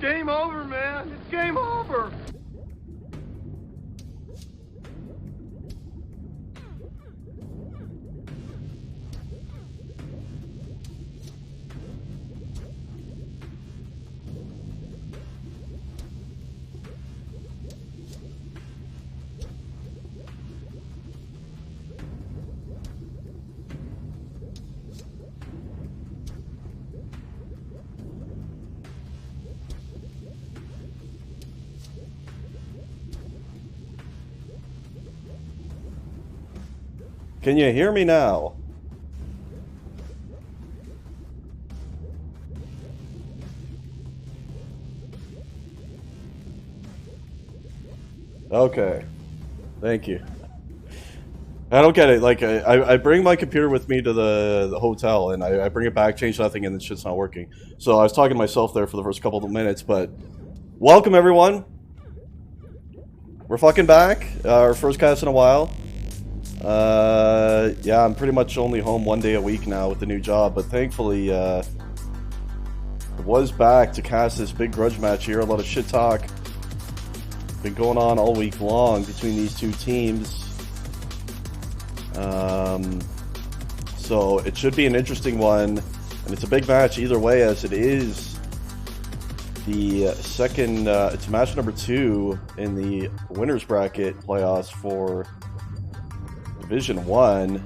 Game over, man. It's game over. Can you hear me now? Okay. Thank you. I don't get it. Like, I bring my computer with me to the hotel, and I bring it back, change nothing, and the shit's not working. So I was talking to myself there for the first couple of minutes, but... Welcome, everyone! We're fucking back. Our first cast in a while. Yeah, I'm pretty much only home 1 day a week now with the new job, but thankfully, I was back to cast this big grudge match here. A lot of shit talk been going on all week long between these two teams. So it should be an interesting one, and it's a big match either way, as it is the second, it's match number 2 in the winners bracket playoffs for Division 1,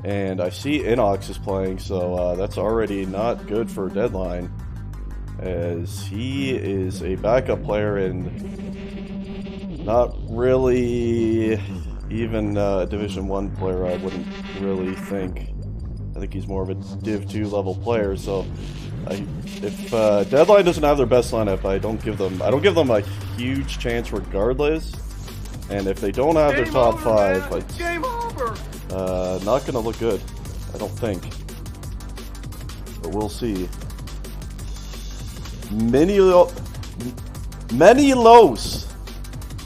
and I see Inox is playing, so that's already not good for deadline, as he is a backup player and not really even a Division 1 player. I wouldn't really think. I think he's more of a Div 2 level player, so if deadline doesn't have their best lineup, I don't give them a huge chance regardless. And if they don't have their top 5, it's not going to look good, I don't think. But we'll see. Menilos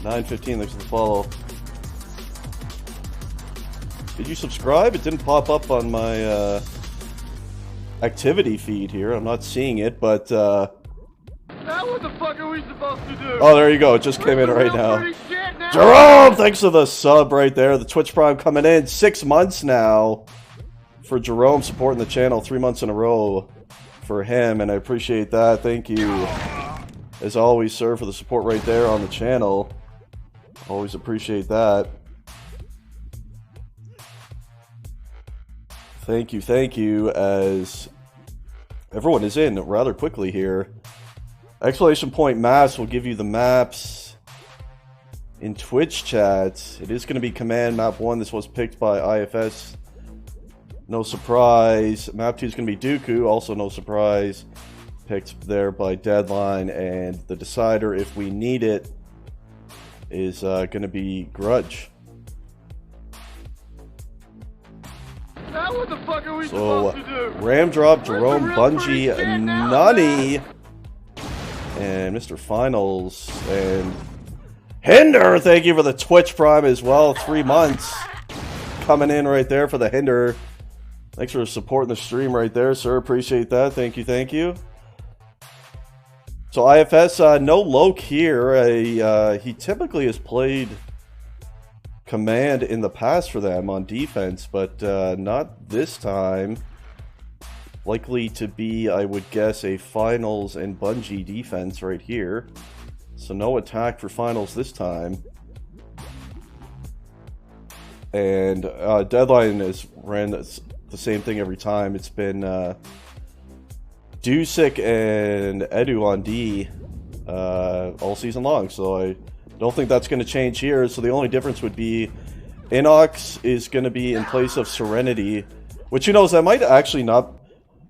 915, thanks for the follow. Did you subscribe? It didn't pop up on my activity feed here. I'm not seeing it, but... Now what the fuck are we supposed to do? Oh, there you go. It just came in right now. Jerome, thanks for the sub right there. The Twitch Prime coming in 6 months now for Jerome, supporting the channel 3 months in a row for him, and I appreciate that. Thank you, as always, sir, for the support right there on the channel. Always appreciate that. Thank you, as everyone is in rather quickly here. Exclamation point maps will give you the maps in Twitch chat. It is going to be command map 1. This was picked by iFS. No surprise. Map 2 is going to be Dooku. Also no surprise. Picked there by deadline. And the decider, if we need it, is going to be Grudge. Now what the fuck are we supposed to do? Ram Drop, Jerome, Bungie, Nani, and Mr. Finals, and Hinder, thank you for the Twitch Prime as well. 3 months coming in right there for the Hinder. Thanks for supporting the stream right there, sir. Appreciate that. Thank you. So IFS, no Loke here. He typically has played command in the past for them on defense, but not this time. Likely to be, I would guess, a Finals and Bungie defense right here. So no attack for Finals this time. And deadline has ran the same thing every time. It's been Dusik and Edu on D all season long, so I don't think that's going to change here. So the only difference would be Inox is going to be in place of Serenity, which, you know, that might actually not...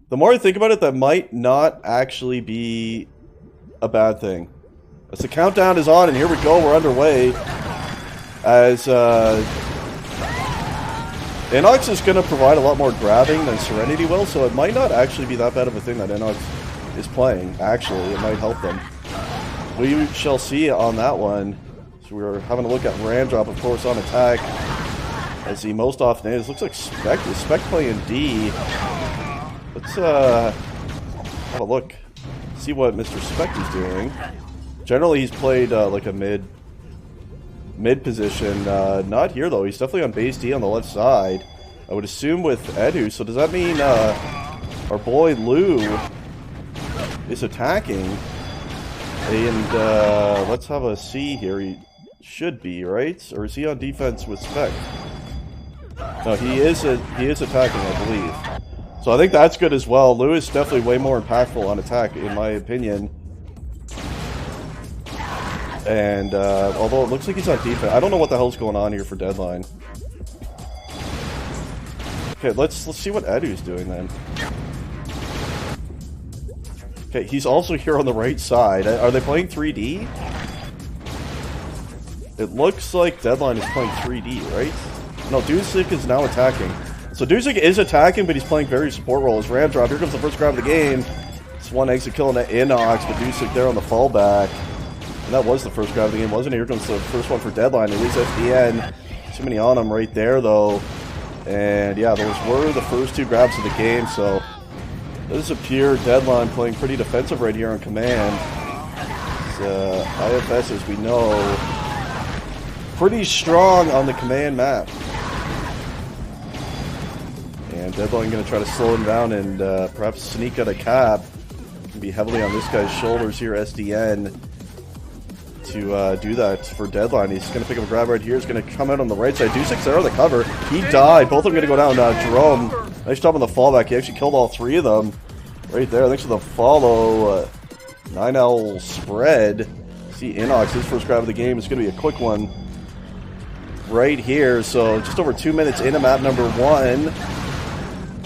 The more I think about it, that might not actually be a bad thing. As the countdown is on, and here we go, we're underway. As Inox is going to provide a lot more grabbing than Serenity will, so it might not actually be that bad of a thing that Inox is playing. Actually, it might help them. We shall see on that one. So we're having a look at Ramdrop, of course, on attack. As he most often is. Looks like Spec is playing D. Let's have a look. See what Mr. Spec is doing. Generally, he's played like a mid position. Not here, though. He's definitely on base D on the left side. I would assume with Edu. So does that mean our boy Lou is attacking? And let's have a see here. He should be, right? Or is he on defense with Spec? No, he is attacking, I believe. So I think that's good as well. Lou is definitely way more impactful on attack, in my opinion. And although it looks like he's on defense, I don't know what the hell's going on here for deadline. Okay, let's see what Edu's doing then. Okay, he's also here on the right side. Are they playing 3D? It looks like deadline is playing 3D, right? No, Dusik is now attacking. So Dusik is attacking, but he's playing very support role as Ramdrop. Here comes the first grab of the game. It's one exit kill on the Inox, but Dusik there on the fallback. And that was the first grab of the game, wasn't it? Here comes the first one for deadline. It is SDN. Too many on him right there, though. And yeah, those were the first two grabs of the game, so this is a pure deadline playing pretty defensive right here on command. iFS, as we know, pretty strong on the command map. And deadline going to try to slow him down and perhaps sneak out a cap. Can be heavily on this guy's shoulders here, SDN, to do that for deadline. He's going to pick up a grab right here. He's going to come out on the right side. Dusik there on the cover. He died. Both of them going to go down. Jerome, nice job on the fallback. He actually killed all three of them right there. Thanks for the follow. 9L spread. See Inox, his first grab of the game. It's going to be a quick one right here. So just over 2 minutes into map number 1.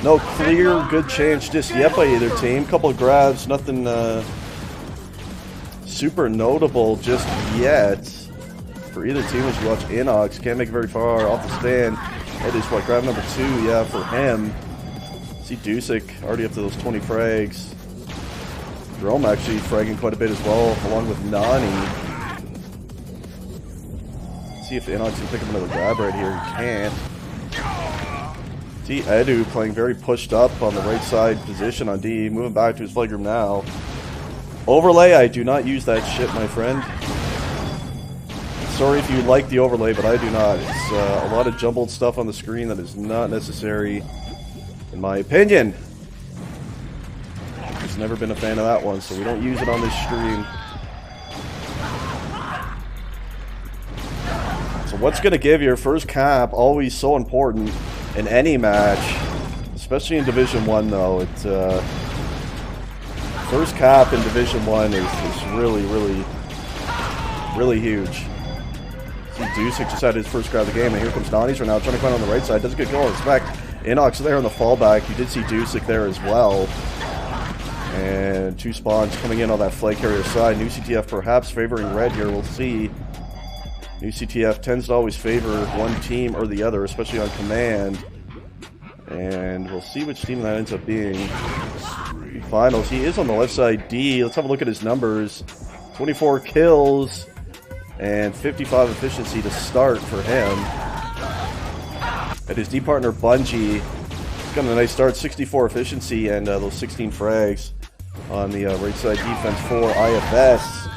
No clear good chance just yet by either team. Couple of grabs, nothing super notable just yet for either team. As you watch Inox, can't make it very far off the stand. That is what, grab number 2, yeah, for him. See Dusik already up to those 20 frags. Jerome actually fragging quite a bit as well, along with Nani. See if Inox can pick up another grab right here. He can't. See Edu playing very pushed up on the right side position on D, moving back to his flag room now. Overlay, I do not use that shit, my friend. Sorry if you like the overlay, but I do not. It's a lot of jumbled stuff on the screen that is not necessary, in my opinion. Just never been a fan of that one, so we don't use it on this stream. So what's going to give your first cap, always so important in any match, especially in Division 1 though. It's first cap in Division 1 is really, really, really huge. See Dusik just had his first grab of the game, and here comes Nani's right now, trying to find on the right side. Doesn't get goal. Expect Inox there on the fallback. You did see Dusik there as well. And 2 spawns coming in on that flag carrier side. New CTF perhaps favoring red here. We'll see. New CTF tends to always favor one team or the other, especially on command. And we'll see which team that ends up being. Finals. He is on the left side D. Let's have a look at his numbers. 24 kills and 55 efficiency to start for him. And his D partner Bungie got a nice start. 64 efficiency and those 16 frags on the right side defense for iFS.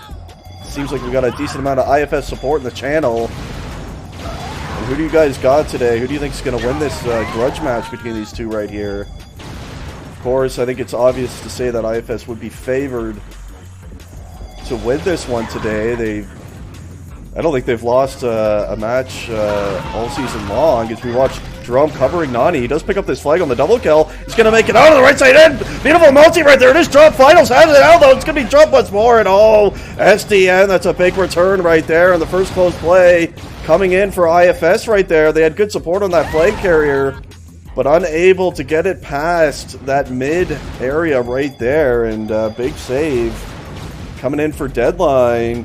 Seems like we got a decent amount of iFS support in the channel. And who do you guys got today? Who do you think is going to win this grudge match between these two right here? Of course, I think it's obvious to say that iFS would be favored to win this one today. I don't think they've lost a match all season long. As we watch Jerome covering Nani, he does pick up this flag on the double kill. He's going to make it out of the right side in. Beautiful multi right there. It is drop. Finals has it out, though. It's going to be drop once more. And oh, SDN, that's a big return right there. And the first close play coming in for iFS right there. They had good support on that flag carrier, but unable to get it past that mid area right there. And big save coming in for deadline.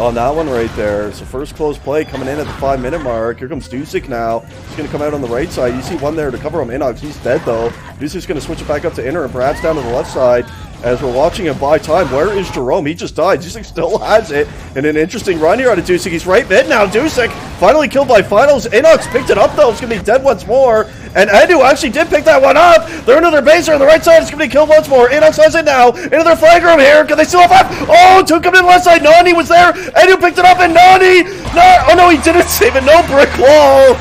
on that one right there. So first close play coming in at the 5-minute mark. Here comes Dusik now. He's going to come out on the right side. You see one there to cover him. Inox, he's dead though. Dusik's going to switch it back up to inner and perhaps down to the left side. As we're watching him buy time, where is Jerome? He just died. Dusik still has it. And an interesting run here out of Dusik. He's right mid now. Dusik finally killed by finals. Inox picked it up though. It's going to be dead once more. And Edu actually did pick that one up. They're into their base here on the right side. It's going to be killed once more. Inox has it now. Into their flag room here. Can they still have 5? Oh, 2 coming in the left side. Nani was there. Edu picked it up and Nani. No, oh no, he didn't save it. No brick wall.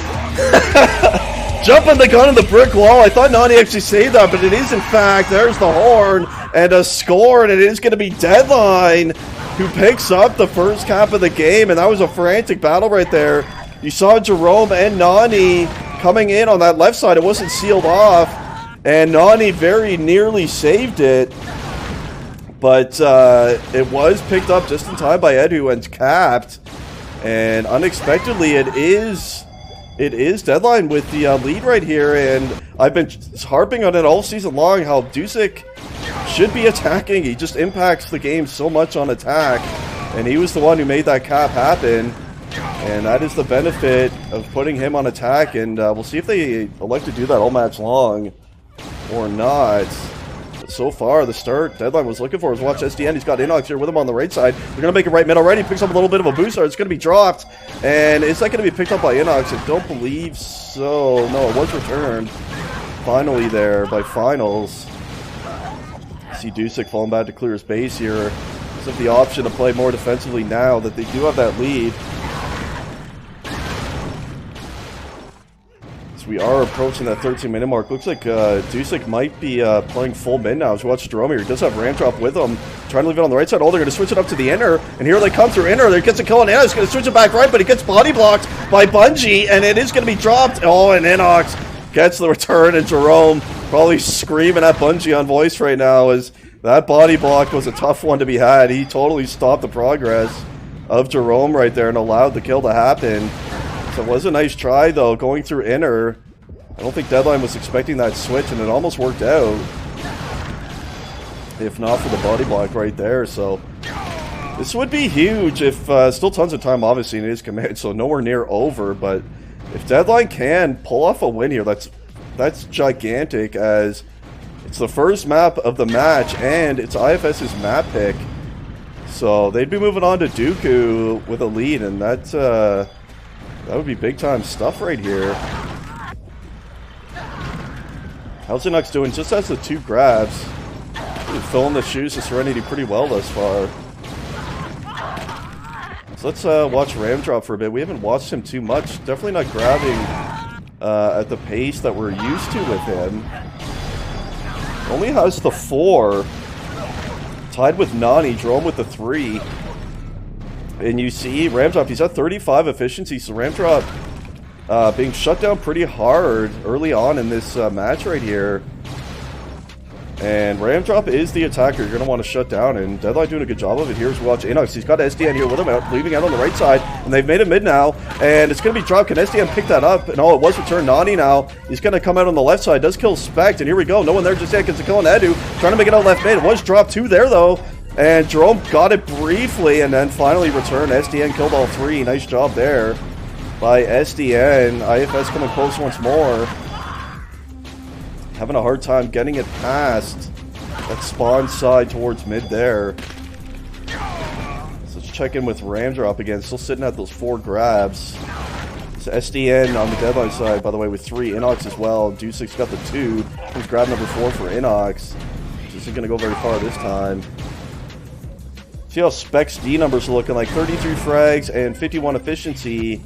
Jumping the gun in the brick wall. I thought Nani actually saved that, but it is in fact. There's the horn and a score, and it is going to be deadLine who picks up the first cap of the game, and that was a frantic battle right there. You saw Jerome and Nani coming in on that left side. It wasn't sealed off, and Nani very nearly saved it, but it was picked up just in time by Edu and capped, and unexpectedly it is deadLine with the lead right here, and I've been harping on it all season long how Dusik should be attacking. He just impacts the game so much on attack, and he was the one who made that cap happen, and that is the benefit of putting him on attack, and we'll see if they elect to do that all match long or not. But so far, the start deadLine was looking for is watch SDN. He's got Inox here with him on the right side. They're going to make it right mid already. Picks up a little bit of a booster. It's going to be dropped, and is that going to be picked up by Inox? I don't believe so. No, it was returned finally there by finals. See Dusik falling back to clear his base here. Does have the option to play more defensively now that they do have that lead. So we are approaching that 13-minute mark. Looks like Dusik might be playing full mid now. As we watch Jerome here, he does have Ram Drop with him. Trying to leave it on the right side. Oh, they're going to switch it up to the inner. And here they come through inner. There gets a kill on Inox. He's going to switch it back right, but he gets body blocked by Bungie. And it is going to be dropped. Oh, and Inox gets the return. And Jerome probably screaming at Bungie on voice right now as that body block was a tough one to be had. He totally stopped the progress of Jerome right there and allowed the kill to happen. So it was a nice try, though, going through inner. I don't think deadLine was expecting that switch, and it almost worked out. If not for the body block right there. So this would be huge if still tons of time, obviously, in his command, so nowhere near over. But if deadLine can pull off a win here, that's gigantic, as it's the first map of the match, and it's iFS's map pick. So they'd be moving on to Dooku with a lead, and that would be big-time stuff right here. How's Inox doing? Just has the 2 grabs. He's filling the shoes to Serenity pretty well thus far. So let's watch Ram Drop for a bit. We haven't watched him too much. Definitely not grabbing at the pace that we're used to with him. Only has the 4. Tied with Nani, Jerome with the 3. And you see Ram Drop, he's at 35 efficiency, so Ram Drop being shut down pretty hard early on in this match right here. And Ram Drop is the attacker you're going to want to shut down, and deadLine doing a good job of it here as we watch Inox. He's got SDN here with him, leaving out on the right side, and they've made it mid now, and it's going to be dropped. Can SDN pick that up? And oh, it was returned. Nani now, he's going to come out on the left side, does kill Spect, and here we go. No one there just yet, gets a kill on Edu, trying to make it out left mid. It was dropped 2 there, though, and Jerome got it briefly, and then finally returned. SDN killed all 3. Nice job there by SDN. iFS coming close once more. Having a hard time getting it past that spawn side towards mid there. So let's check in with Ram Drop again. Still sitting at those 4 grabs. So SDN on the deadLine side, by the way, with 3. Inox as well. Dusik's got the 2. He's grab number 4 for Inox. This isn't going to go very far this time. See how Spec's D numbers are looking like. 33 frags and 51 efficiency.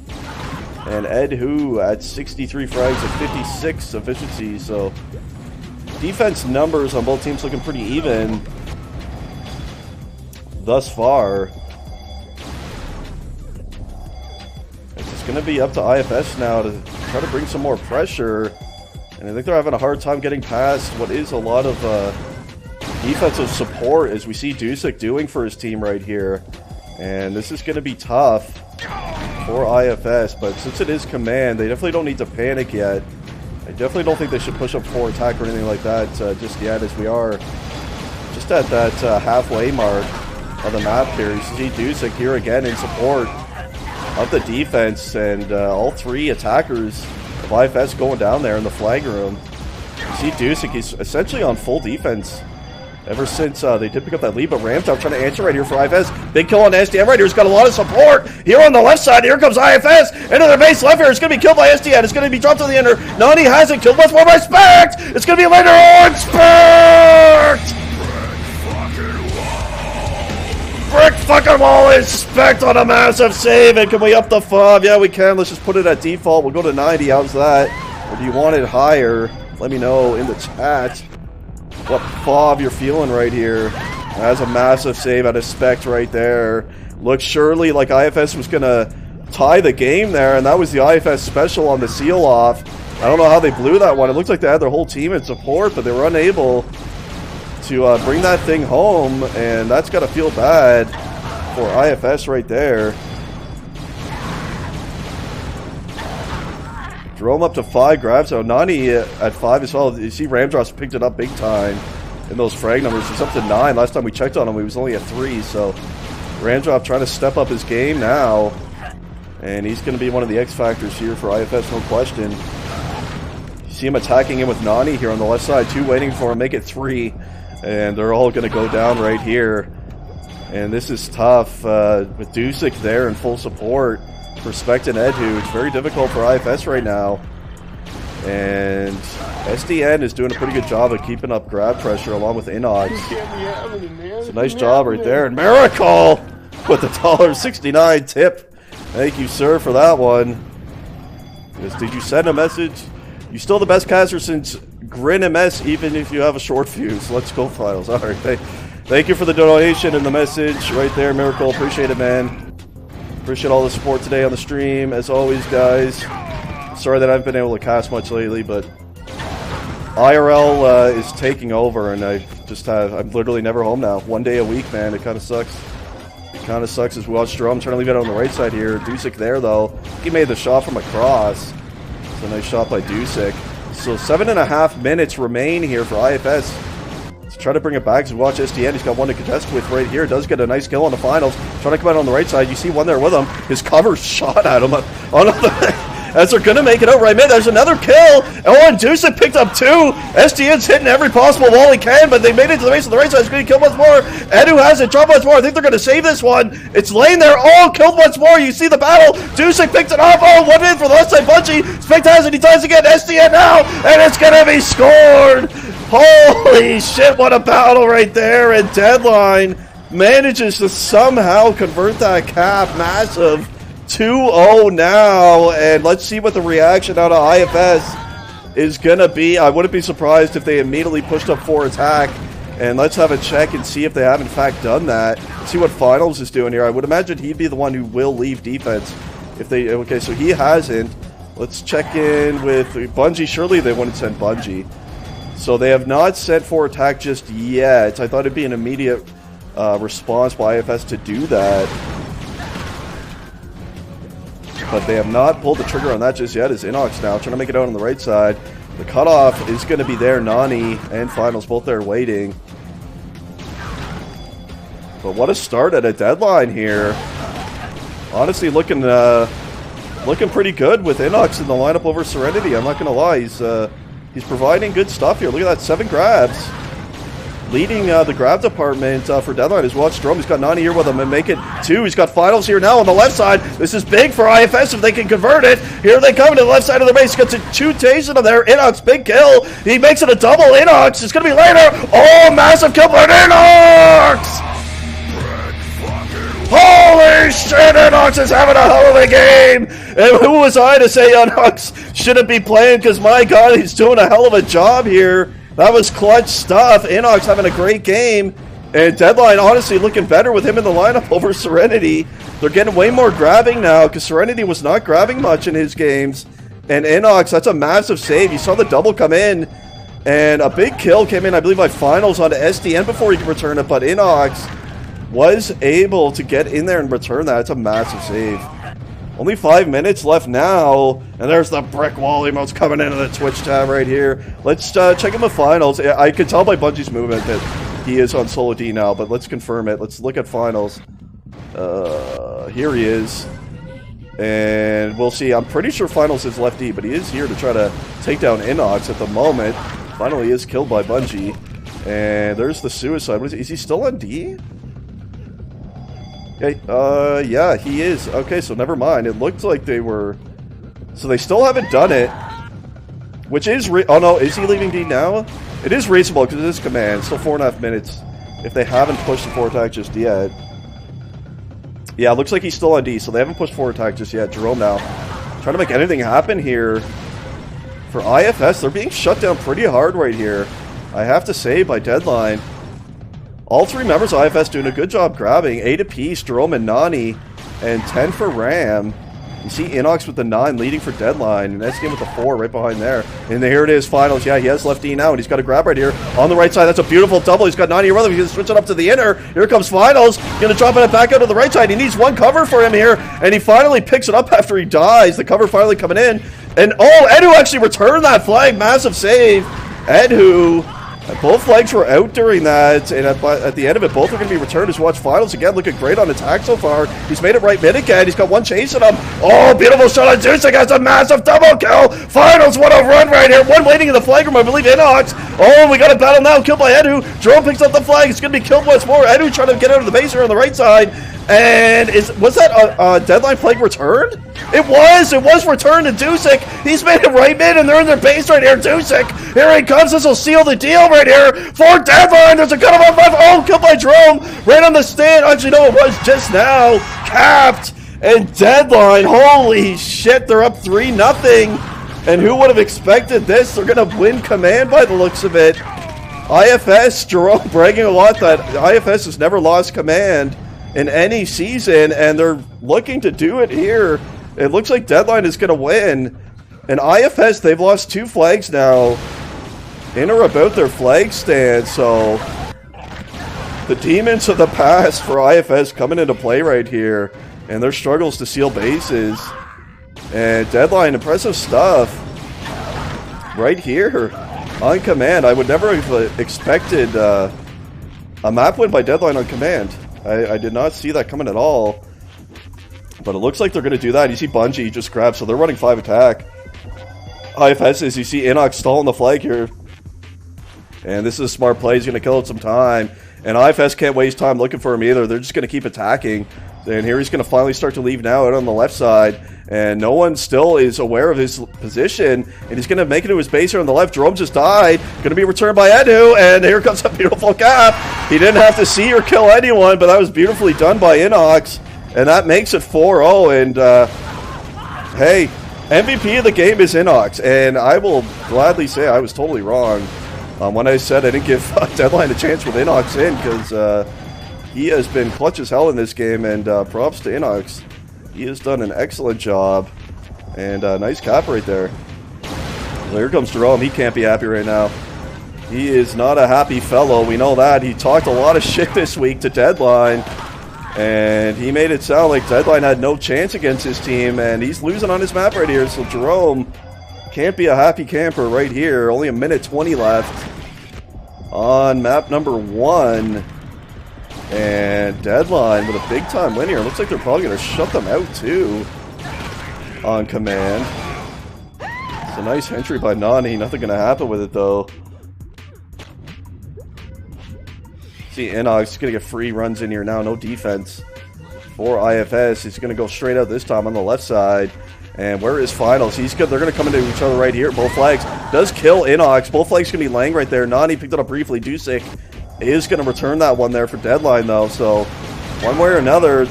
And Ed Hu at 63 frags and 56 efficiency. So defense numbers on both teams looking pretty even thus far. It's just going to be up to iFS now to try to bring some more pressure. And I think they're having a hard time getting past what is a lot of defensive support, as we see Dusik doing for his team right here. And this is going to be tough for IFS, but since it is command, they definitely don't need to panic yet. I definitely don't think they should push up for attack or anything like that just yet, as we are just at that halfway mark on the map here. You see Dusek here again in support of the defense, and all three attackers of iFS going down there in the flag room. You see Dusek, he's essentially on full defense ever since they did pick up that lead, but Ramtown trying to answer right here for iFS. Big kill on SDN right here. He's got a lot of support here on the left side. Here comes iFS into their base left here. It's going to be killed by SDN. It's going to be dropped to the ender. Nani has it. Killed much more by Spect. It's going to be later on. Spect! Brick fucking wall is Spect on a massive save. And can we up the FOV? Yeah, we can. Let's just put it at default. We'll go to 90. How's that? Or do you want it higher? Let me know in the chat what FOV you're feeling right here. That's a massive save out of Spect right there. Looks surely like iFS was going to tie the game there, and that was the iFS special on the seal-off. I don't know how they blew that one. It looked like they had their whole team in support, but they were unable to bring that thing home, and that's got to feel bad for iFS right there. Drome up to 5 grabs, so Nani at 5 as well. You see Ramdrops picked it up big time in those frag numbers. He's up to 9. Last time we checked on him, he was only at 3, so Ramdrop trying to step up his game now, and he's going to be one of the X factors here for iFS, no question. You see him attacking him with Nani here on the left side, 2 waiting for him, make it 3, and they're all going to go down right here. And this is tough with Dusek there in full support. For Spect and Edhu, it's very difficult for iFS right now, and SDN is doing a pretty good job of keeping up grab pressure along with Inox. It's a nice job right there, and Miracle with the $1.69 tip. Thank you, sir, for that one. Did you send a message? You're still the best caster since Grin MS, even if you have a short fuse. Let's go, Finals. All right, thank you for the donation and the message right there, Miracle. Appreciate it, man. Appreciate all the support today on the stream, as always, guys. Sorry that I haven't been able to cast much lately, but IRL is taking over, and I'm literally never home now. 1 day a week, man. It kind of sucks. It kind of sucks as we watch Drum. Trying to leave it on the right side here. Dusek there, though. He made the shot from across. It's a nice shot by Dusek. So 7.5 minutes remain here for iFS. Try to bring it back as we watch SDN. He's got one to contest with right here. Does get a nice kill on the finals. Trying to come out on the right side. You see one there with him. His cover shot at him. As they're going to make it out right mid. There's another kill. Oh, and Dusek picked up 2. SDN's hitting every possible wall he can, but they made it to the base of the right side. He's going to kill once more. Edu has it. Drop once more. I think they're going to save this one. It's laying there. Oh, killed once more. You see the battle. Dusek picked it up. Oh, 1 in for the left side. Bunchy. Spect has it. He ties again. SDN now. And it's going to be scored. Holy shit, what a battle right there, and deadLine manages to somehow convert that cap. Massive 2-0 now, and let's see what the reaction out of iFS is going to be. I wouldn't be surprised if they immediately pushed up for attack, and let's have a check and see if they have in fact done that. See what Finals is doing here. I would imagine he'd be the one who will leave defense if they, okay, so he hasn't. Let's check in with Bungie. Surely they wouldn't send Bungie. So they have not sent for attack just yet. I thought it'd be an immediate response by iFS to do that. But they have not pulled the trigger on that just yet. As Inox now trying to make it out on the right side. The cutoff is going to be there. Nani and Finals both there waiting. But what a start at a deadline here. Honestly, looking pretty good with Inox in the lineup over Serenity. I'm not going to lie. He's providing good stuff here. Look at that, 7 grabs. Leading the grab department for deadline is Watch Drum. He's got Nani here with him and make it 2. He's got Finals here now on the left side. This is big for iFS if they can convert it. Here they come to the left side of the base. Gets 2 tasting him there. Inox, big kill. He makes it a double. Inox, it's going to be later. Oh, massive kill by Inox! Holy shit, Inox is having a hell of a game! And who was I to say Inox shouldn't be playing? Because my god, he's doing a hell of a job here. That was clutch stuff. Inox having a great game. And deadline honestly looking better with him in the lineup over Serenity. They're getting way more grabbing now because Serenity was not grabbing much in his games. And Inox, that's a massive save. You saw the double come in. And a big kill came in, I believe, by Finals onto SDN before he could return it. But Inox was able to get in there and return that. It's a massive save. Only 5 minutes left now, and there's the brick wall emotes coming into the Twitch tab right here. Let's check in the Finals. I can tell by Bungie's movement that he is on solo D now, but let's confirm it. Let's look at finals. Here he is. And we'll see. I'm pretty sure finals is left D, but he is here to try to take down Inox at the moment. Finally is killed by Bungie. And there's the suicide. Is he still on D? Yeah, he is. Okay, so never mind. It looked like they were... So they still haven't done it. Which is... Oh no, is he leaving D now? It is reasonable because it is command. Still 4.5 minutes. If they haven't pushed the forward attack just yet. Yeah, it looks like he's still on D, so they haven't pushed forward attack just yet. Jerome now. Trying to make anything happen here. For iFS, they're being shut down pretty hard right here. I have to say, by deadline. All three members of iFS doing a good job grabbing. 8 apiece, Jerome and Nani. And 10 for Ram. You see Inox with the 9 leading for deadline. And that's game with the 4 right behind there. And here it is, finals. Yeah, he has left D now, and he's got a grab right here on the right side. That's a beautiful double. He's got 90 around him. He's going to switch it up to the inner. Here comes finals. Going to drop it back out to the right side. He needs one cover for him here. And he finally picks it up after he dies. The cover finally coming in. And oh, Edu actually returned that flag. Massive save. Edu. Both flags were out during that, and at the end of it, both are going to be returned as watch finals again. Looking great on attack so far. He's made it right mid again. He's got one chasing him. Oh, beautiful shot on Dusek. Has a massive double kill. Finals, what a run right here. One waiting in the flag room, I believe, Inox. Oh, we got a battle now. Killed by Edu. Jerome picks up the flag. It's going to be killed once more. Edu trying to get out of the base here on the right side. And was that a deadline flag returned? It was returned to Dusek. He's made it right mid, and they're in their base right here. Dusek, here he comes. This will seal the deal right here for deadline. There's a cut of left. Oh, killed by Jerome. Right on the stand. Actually, no, it was just now. Capped. And deadline. Holy shit, they're up 3-0. And who would have expected this? They're going to win command by the looks of it. iFS, Jerome bragging a lot that iFS has never lost command in any season, and they're looking to do it here. It looks like deadline is going to win. And iFS, they've lost 2 flags now in or about their flag stand, so the demons of the past for iFS coming into play right here, and their struggles to seal bases. And deadline, impressive stuff right here on command. I would never have expected a map win by deadline on command. I did not see that coming at all. But it looks like they're going to do that. You see Bungie just grab, so they're running 5 attack. iFS is, you see Inox stalling the flag here. And this is a smart play. He's going to kill it some time. And iFS can't waste time looking for him either. They're just going to keep attacking. And here he's going to finally start to leave now out on the left side. And no one still is aware of his position. And he's going to make it to his base here on the left. Jerome just died. Going to be returned by Edu. And here comes a beautiful cap. He didn't have to see or kill anyone, but that was beautifully done by Inox. And that makes it 4-0. And, hey, MVP of the game is Inox. And I will gladly say I was totally wrong when I said I didn't give deadline a chance with Inox in, because he has been clutch as hell in this game. And props to Inox. He has done an excellent job. And nice cap right there. So here comes Jerome. He can't be happy right now. He is not a happy fellow. We know that. He talked a lot of shit this week to deadline. And he made it sound like deadline had no chance against his team. And he's losing on his map right here. So Jerome can't be a happy camper right here. Only a minute 20 left on map number 1. And deadline with a big time win here. Looks like they're probably going to shut them out too on command. It's a nice entry by Nani. Nothing going to happen with it though. See Inox going to get free runs in here now. No defense for iFS. He's going to go straight out this time on the left side. And where is finals? He's good. They're going to come into each other right here. Both flags does kill Inox. Both flags going to be laying right there. Nani picked it up briefly. Dusek is going to return that one there for deadline though. So one way or another,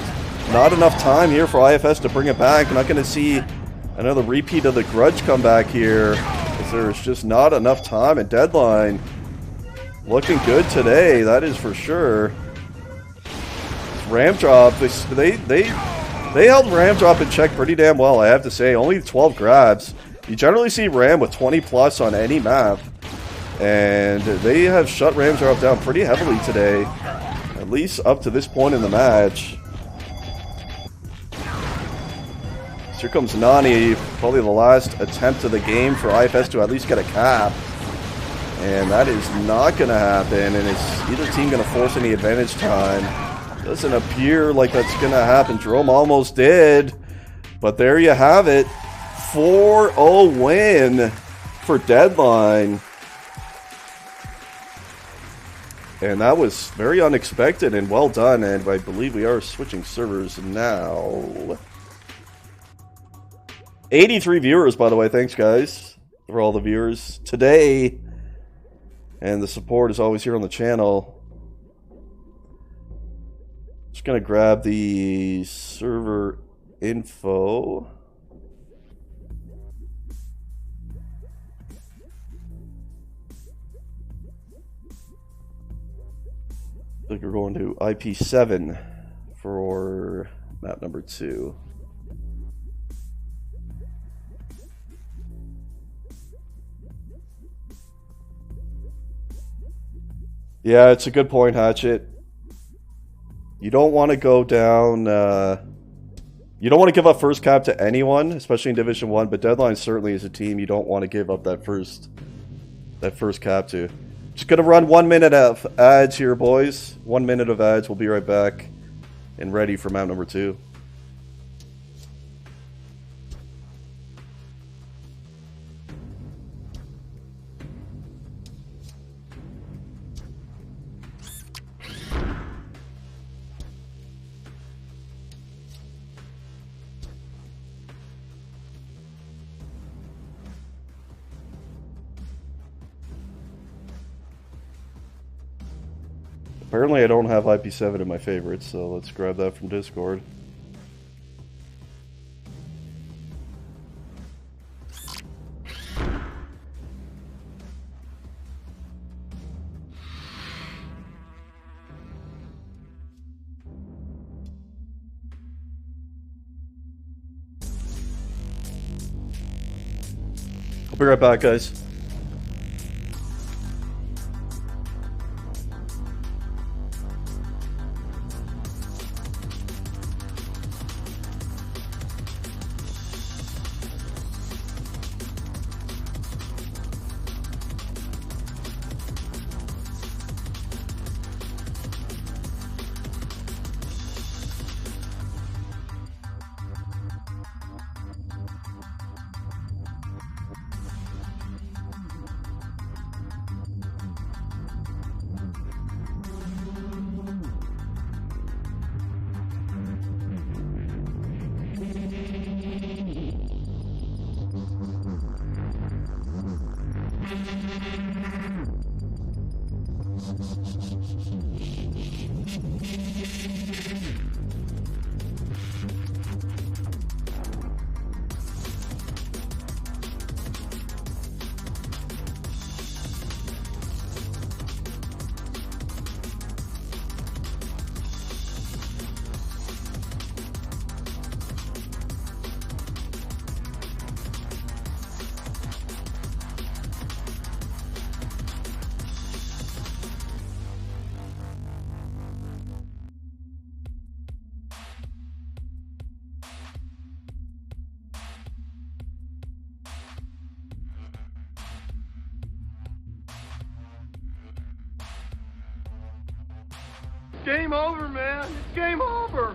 not enough time here for iFS to bring it back. We're not going to see another repeat of the grudge comeback here, because there's just not enough time at deadline. Looking good today, that is for sure. Ram drop, they held Ram drop in check pretty damn well, I have to say. Only 12 grabs. You generally see Ram with 20 plus on any map. And they have shut Ram drop down pretty heavily today, at least up to this point in the match. So here comes Nani, probably the last attempt of the game for iFS to at least get a cap. And that is not going to happen. And is either team going to force any advantage time? Doesn't appear like that's going to happen. Jerome almost did. But there you have it. 4-0 win for deadLine. And that was very unexpected and well done. And I believe we are switching servers now. 83 viewers, by the way. Thanks, guys, for all the viewers today. And the support is always here on the channel. Just going to grab the server info. I think we're going to IP7 for map number 2. Yeah, it's a good point, Hatchet. You don't want to go down... you don't want to give up first cap to anyone, especially in Division 1, but deadLine certainly is a team you don't want to give up that first cap to. Just going to run 1 minute of ads here, boys. 1 minute of ads. We'll be right back and ready for map number 2. Apparently I don't have IP7 in my favorites, so let's grab that from Discord. I'll be right back, guys. Game over, man. It's game over.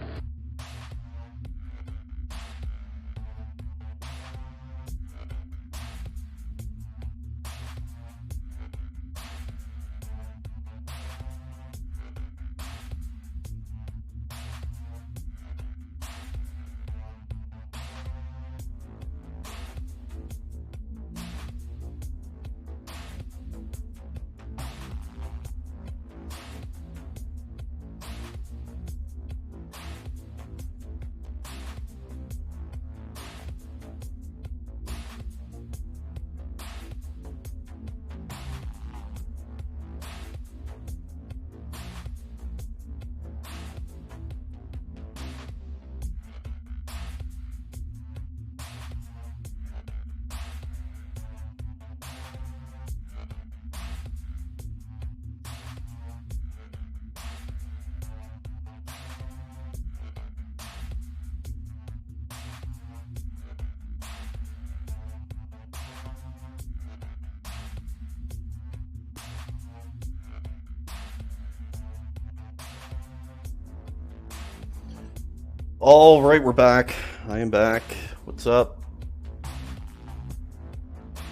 All right, we're back. I am back. What's up?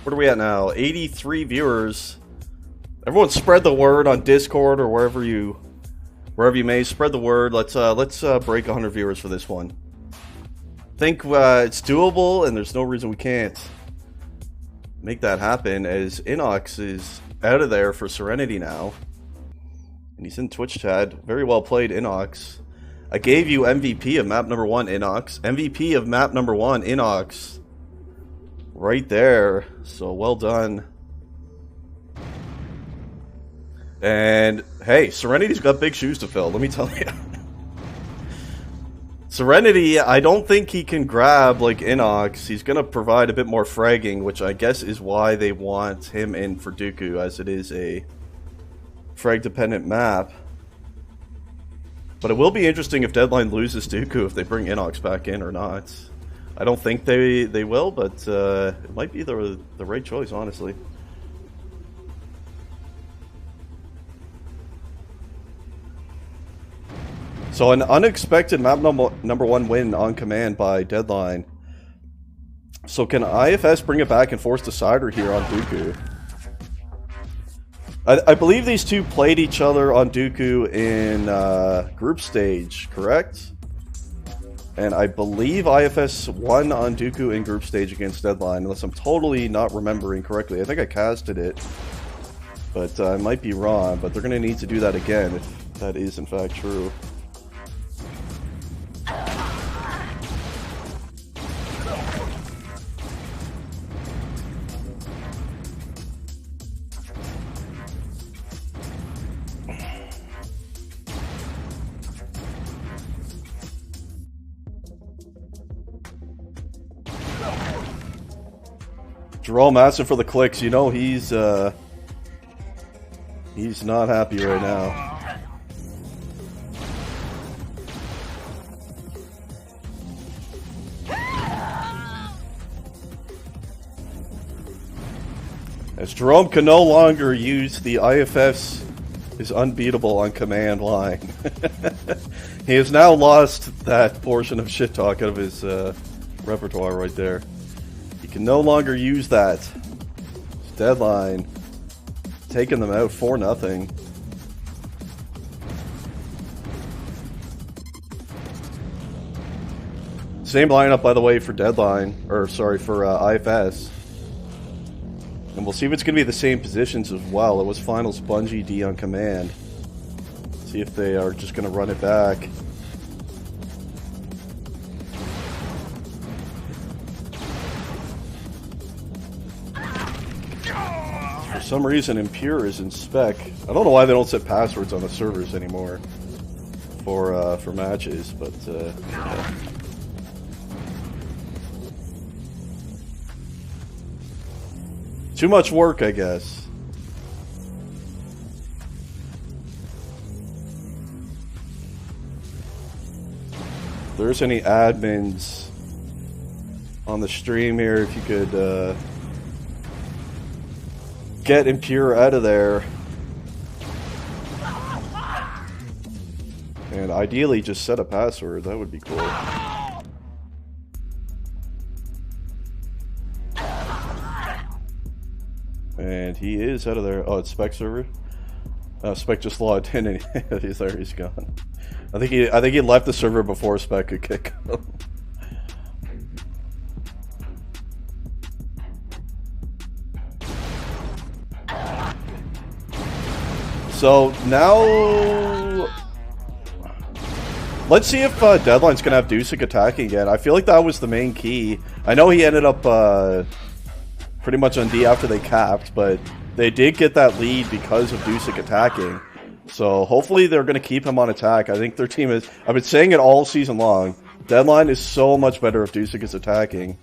What are we at now? 83 viewers. Everyone, spread the word on Discord or wherever you may spread the word. Let's break 100 viewers for this one. Think it's doable, and there's no reason we can't make that happen. As Inox is out of there for Serenity now, and he's in Twitch chat. Very well played, Inox. I gave you MVP of map number 1, Inox. MVP of map number 1, Inox. Right there. So well done. And hey, Serenity's got big shoes to fill, let me tell you. Serenity, I don't think he can grab like Inox. He's going to provide a bit more fragging, which I guess is why they want him in for Dooku, as it is a frag-dependent map. But it will be interesting if deadLine loses Dooku, if they bring Inox back in or not. I don't think they will, but it might be the right choice, honestly. So an unexpected map number 1 win on command by deadLine. So can iFS bring it back and force decider here on Dooku? I believe these two played each other on Dooku in group stage, correct? And I believe iFS won on Dooku in group stage against deadLine, unless I'm totally not remembering correctly. I think I casted it, but I might be wrong. But they're going to need to do that again if that is in fact true. Jerome asking for the clicks. You know he's not happy right now. As Jerome can no longer use the iFS is unbeatable on command line. He has now lost that portion of shit talk out of his repertoire right there. You can no longer use that. deadLine taking them out 4-0. Same lineup, by the way, for deadLine, or sorry, for iFS. And we'll see if it's going to be the same positions as well. It was finals Bungie D on command. See if they are just going to run it back. For some reason, Impure is in spec. I don't know why they don't set passwords on the servers anymore for matches, but yeah. Too much work, I guess. If there's any admins on the stream here, if you could get Impure out of there. And ideally just set a password, that would be cool. And he is out of there. Oh, it's Spec server. Spec just logged in and he's there. He's gone. I think he left the server before Spec could kick him. So now, let's see if deadLine's gonna have Dusik attacking again. I feel like that was the main key. I know he ended up pretty much on D after they capped, but they did get that lead because of Dusik attacking. So hopefully they're going to keep him on attack. I think their team is... I've been saying it all season long. deadLine is so much better if Dusik is attacking.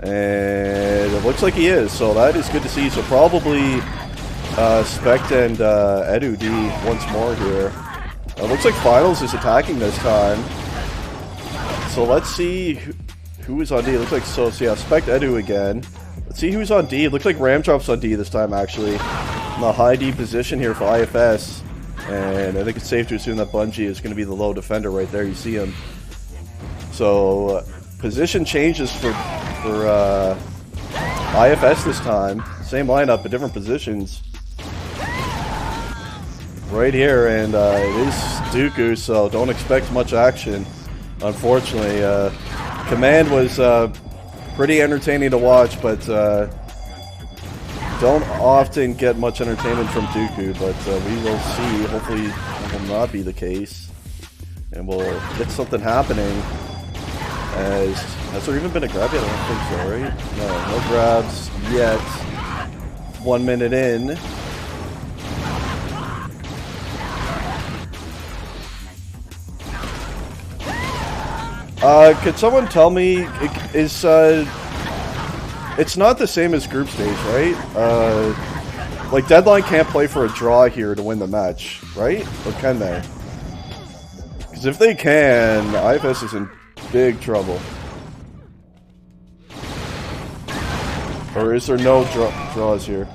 And it looks like he is, so that is good to see. So probably Spect and Edu D once more here. It looks like Finals is attacking this time. So let's see who is on D. It looks like yeah, Spect Edu again. Let's see who's on D. It looks like Ramdrop's on D this time, actually. In the high D position here for iFS. And I think it's safe to assume that Bungie is going to be the low defender right there. You see him So position changes for iFS this time. Same lineup, but different positions. Right here, and it is Dooku, so don't expect much action, unfortunately. Command was pretty entertaining to watch, but don't often get much entertainment from Dooku, but we will see. Hopefully it will not be the case, and we'll get something happening. Has there even been a grab yet? I don't think so, right? No grabs yet. 1 minute in. Could someone tell me, is, it's not the same as group stage, right? Like, deadline can't play for a draw here to win the match, right? Or can they? Because if they can, iFS is in big trouble. Or is there no draws here?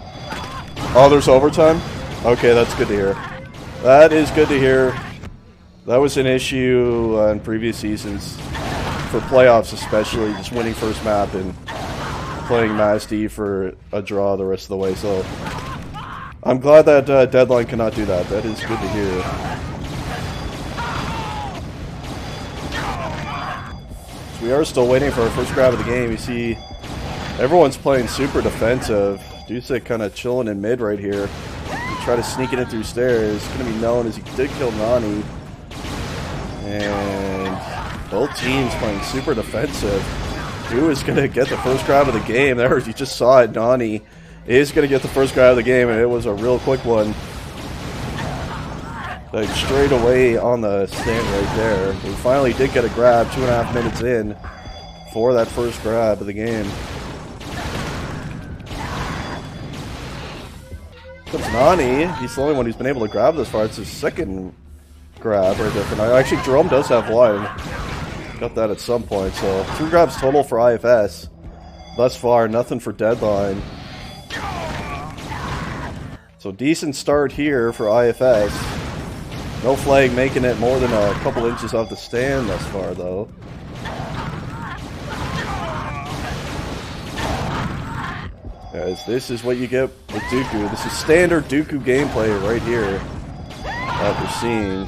Oh, there's overtime? Okay, that's good to hear. That is good to hear. That was an issue in previous seasons. For playoffs especially, just winning first map and playing Mass D for a draw the rest of the way. So I'm glad that deadline cannot do that. That is good to hear. So we are still waiting for our first grab of the game. You see everyone's playing super defensive. Dusek kind of chilling in mid right here. Try to sneak it in through stairs. It's going to be known as he did kill Nani. And both teams playing super defensive. Who is going to get the first grab of the game? There, you just saw it. Nani is going to get the first grab of the game, and it was a real quick one. Like straight away on the stand right there. We finally did get a grab 2.5 minutes in for that first grab of the game. Comes Nani. He's the only one who's been able to grab this far. It's his second grab right there for Nani. Actually, Jerome does have one. Got that at some point. So 2 grabs total for iFS. Thus far, nothing for deadline. So decent start here for iFS. No flag making it more than a couple inches off the stand thus far, though. Guys, this is what you get with Dooku. This is standard Dooku gameplay right here that we're seeing.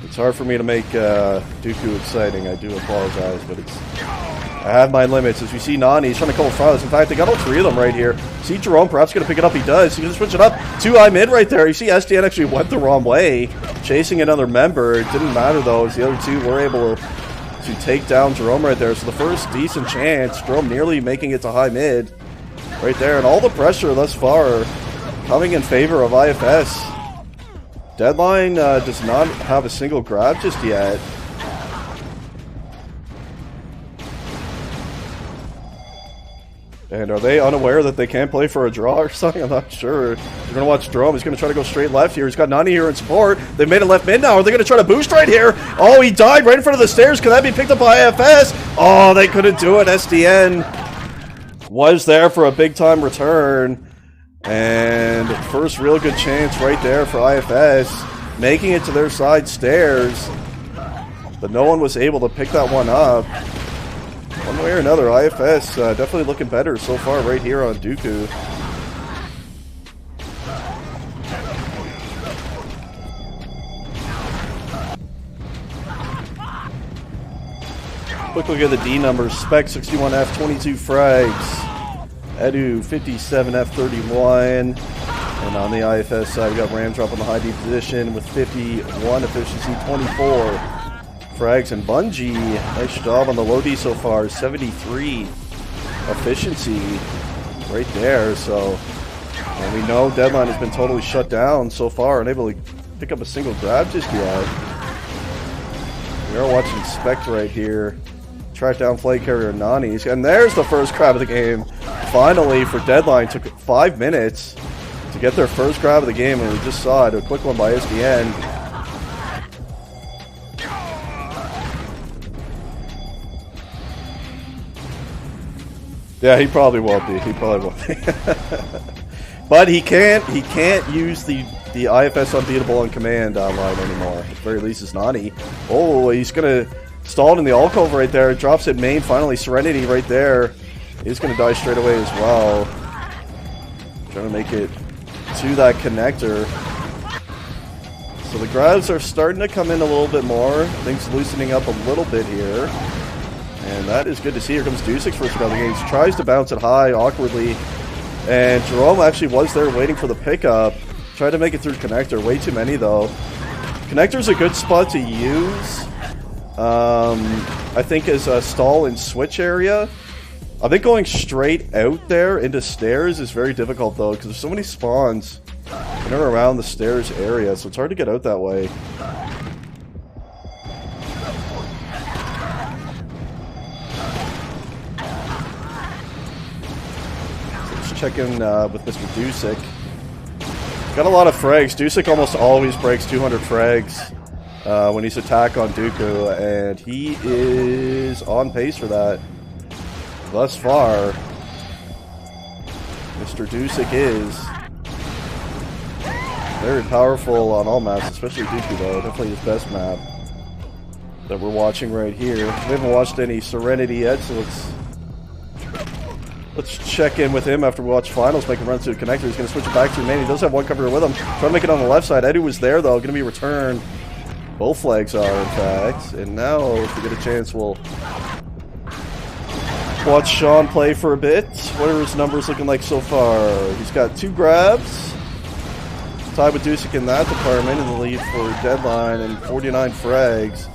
It's hard for me to make Dooku exciting. I do apologize, but I have my limits. As you see, Nani, he's trying to come in front of us. In fact, they got all 3 of them right here. See Jerome perhaps going to pick it up. He does. He's going to switch it up. 2 high mid right there. You see SDN actually went the wrong way, chasing another member. It didn't matter, though, as the other 2 were able to take down Jerome right there. So the first decent chance, Jerome nearly making it to high mid right there. And all the pressure thus far coming in favor of iFS. Deadline does not have a single grab just yet. And are they unaware that they can't play for a draw or something? I'm not sure. You're going to watch Jerome. He's going to try to go straight left here. He's got Nani here in support. They've made it left mid now. Are they going to try to boost right here? Oh, he died right in front of the stairs. Could that be picked up by iFS? Oh, they couldn't do it. SDN was there for a big-time return. And first real good chance right there for iFS. Making it to their side stairs. But no one was able to pick that one up. One way or another, iFS definitely looking better so far right here on Dooku. Quick look at the D numbers. Spec 61F, 22 frags. Edu 57F, 31. And on the iFS side, we got Ramdrop on the high D position with 51 efficiency, 24 frags, and Bungie, nice job on the low D so far, 73 efficiency right there. So, and we know deadline has been totally shut down so far, unable to pick up a single grab just yet. We are watching Spect right here, track down flag carrier Nani, and there's the first grab of the game. Finally for deadline, took 5 minutes to get their first grab of the game, and we just saw it, a quick one by SDN. Yeah, he probably won't be. He probably won't be. But he can't use the the IFS unbeatable on command line anymore. At the very least, is Nani. Oh, he's gonna stall it in the alcove right there. Drops it main. Finally, Serenity right there. He's gonna die straight away as well. Trying to make it to that connector. So the grabs are starting to come in a little bit more. Things loosening up a little bit here. And that is good to see. Here comes Dusek first of the games. Tries to bounce it high awkwardly. And Jerome actually was there waiting for the pickup. Tried to make it through connector. Way too many though. Connector's a good spot to use. I think as a stall and switch area. I think going straight out there into stairs is very difficult though, because there's so many spawns in or around the stairs area, so it's hard to get out that way. So let's check in with Mr. Dusek. Got a lot of frags. Dusek almost always breaks 200 frags when he's attack on Dooku, and he is on pace for that. Thus far, Mr. Dusek is very powerful on all maps, especially Dooku though. Definitely his best map that we're watching right here. We haven't watched any Serenity yet, so let's check in with him after we watch finals. Make him run through the connector. He's going to switch it back to main. He does have one cover with him. Trying to make it on the left side. Edu was there though. Going to be returned. Both flags are in fact. And now, if we get a chance, we'll watch Sean play for a bit. What are his numbers looking like so far? He's got 2 grabs. Tied with Dusek in that department in the lead for deadline and 49 frags.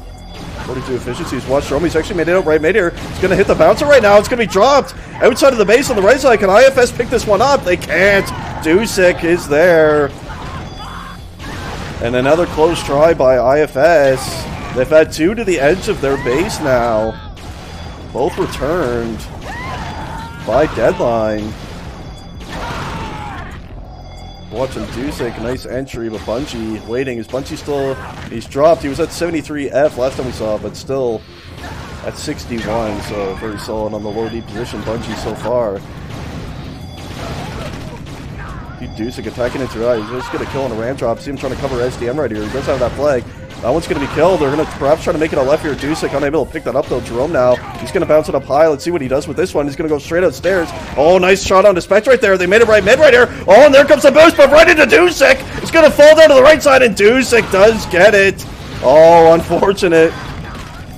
42 efficiencies. Watch Jerome. He's actually made it out right mid here. He's going to hit the bouncer right now. It's going to be dropped outside of the base on the right side. Can IFS pick this one up? They can't. Dusek is there. And another close try by IFS. They've had 2 to the edge of their base now. Both returned by deadline. Watching Dusek, nice entry, but Bungie waiting. Is Bungie still... He's dropped. He was at 73 F last time we saw, but still at 61, so very solid on the low D position. Bungie so far. Dusek attacking into right. He's just going to kill on a ram drop. See him trying to cover SDM right here. He does have that flag. That one's going to be killed. They're going to perhaps try to make it a left here. Dusek unable to pick that up though. Jerome now. He's going to bounce it up high. Let's see what he does with this one. He's going to go straight upstairs. Oh, nice shot on Dispatch right there. They made it right mid right here. Oh, and there comes the boost, but right into Dusek. It's going to fall down to the right side, and Dusek does get it. Oh, unfortunate.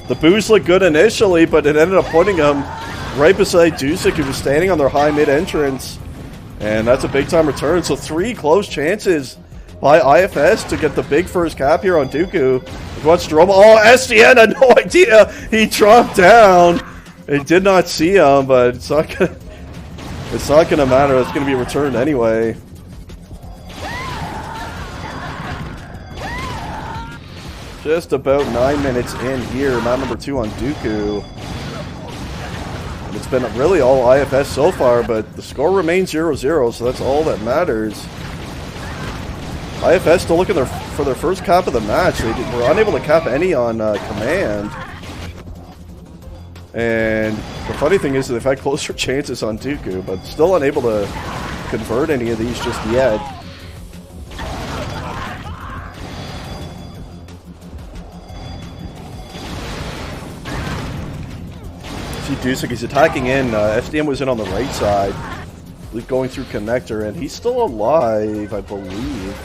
The boost looked good initially, but it ended up putting him right beside Dusek, who was standing on their high mid entrance. And that's a big time return. So 3 close chances by IFS to get the big first cap here on Dooku. Watch Jerome. Oh, SDN had no idea. He dropped down. It did not see him, but it's not gonna matter. It's gonna be returned anyway. Just about 9 minutes in here. Map number 2 on Dooku. It's been really all IFS so far, but the score remains 0-0, so that's all that matters. IFS still looking for their first cap of the match. They were unable to cap any on command. And the funny thing is that they've had closer chances on Dooku, but still unable to convert any of these just yet. See Dusek, he's attacking in. SDM was in on the right side, going through connector, and he's still alive, I believe.